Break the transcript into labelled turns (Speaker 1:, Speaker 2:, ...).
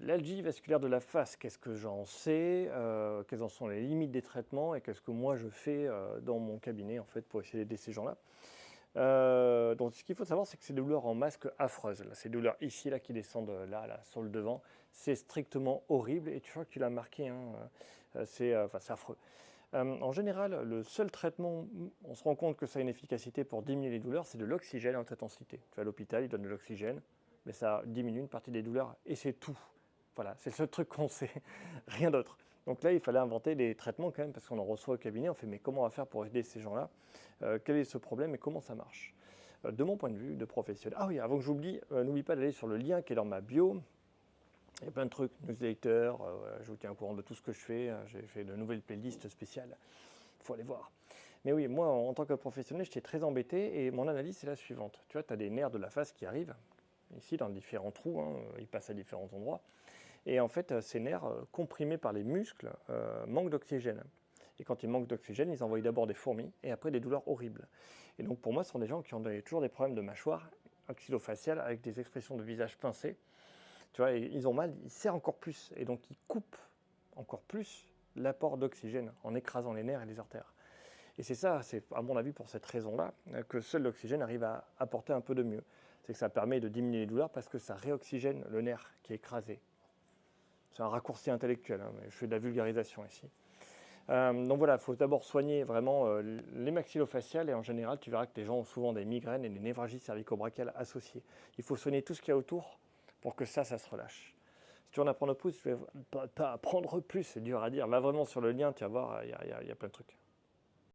Speaker 1: L'algie vasculaire de la face, qu'est-ce que j'en sais? Quelles en sont les limites des traitements et qu'est-ce que moi je fais, dans mon cabinet en fait pour essayer d'aider ces gens-là? Donc ce qu'il faut savoir, c'est que ces douleurs en masque affreuses, là, ces douleurs ici, là, qui descendent, là, sur le devant, c'est strictement horrible et tu vois que tu l'as marqué, hein, enfin, c'est affreux. En général, le seul traitement, on se rend compte que ça a une efficacité pour diminuer les douleurs, c'est de l'oxygène en haute intensité. Tu vas à l'hôpital, ils donnent de l'oxygène, mais ça diminue une partie des douleurs et c'est tout. Voilà, c'est le seul truc qu'on sait, rien d'autre. Donc là, il fallait inventer des traitements quand même, parce qu'on en reçoit au cabinet, on fait mais comment on va faire pour aider ces gens-là? Quel est ce problème et comment ça marche? De mon point de vue de professionnel. Ah oui, avant que j'oublie, n'oublie pas d'aller sur le lien qui est dans ma bio. Il y a plein de trucs, newsletter, je vous tiens au courant de tout ce que je fais. J'ai fait de nouvelles playlists spéciales. Il faut aller voir. Mais oui, moi, en tant que professionnel, j'étais très embêté et mon analyse, c'est la suivante. Tu vois, tu as des nerfs de la face qui arrivent, ici, dans différents trous, hein, ils passent à différents endroits. Et en fait, ces nerfs, comprimés par les muscles, manquent d'oxygène. Et quand ils manquent d'oxygène, ils envoient d'abord des fourmis et après des douleurs horribles. Et donc pour moi, ce sont des gens qui ont toujours des problèmes de mâchoire maxillofaciale avec des expressions de visage pincées. Tu vois, et ils ont mal, ils serrent encore plus. Et donc ils coupent encore plus l'apport d'oxygène en écrasant les nerfs et les artères. Et c'est ça, c'est à mon avis pour cette raison-là, que seul l'oxygène arrive à apporter un peu de mieux. C'est que ça permet de diminuer les douleurs parce que ça réoxygène le nerf qui est écrasé. C'est un raccourci intellectuel, hein, mais je fais de la vulgarisation ici. Donc voilà, il faut d'abord soigner vraiment les maxillofaciales et en général, tu verras que les gens ont souvent des migraines et des névralgies cervico-brachiales associées. Il faut soigner tout ce qu'il y a autour pour que ça se relâche. Si tu veux en apprendre plus, pas apprendre plus, c'est dur à dire. Va vraiment sur le lien, tu vas voir, il y a plein de trucs.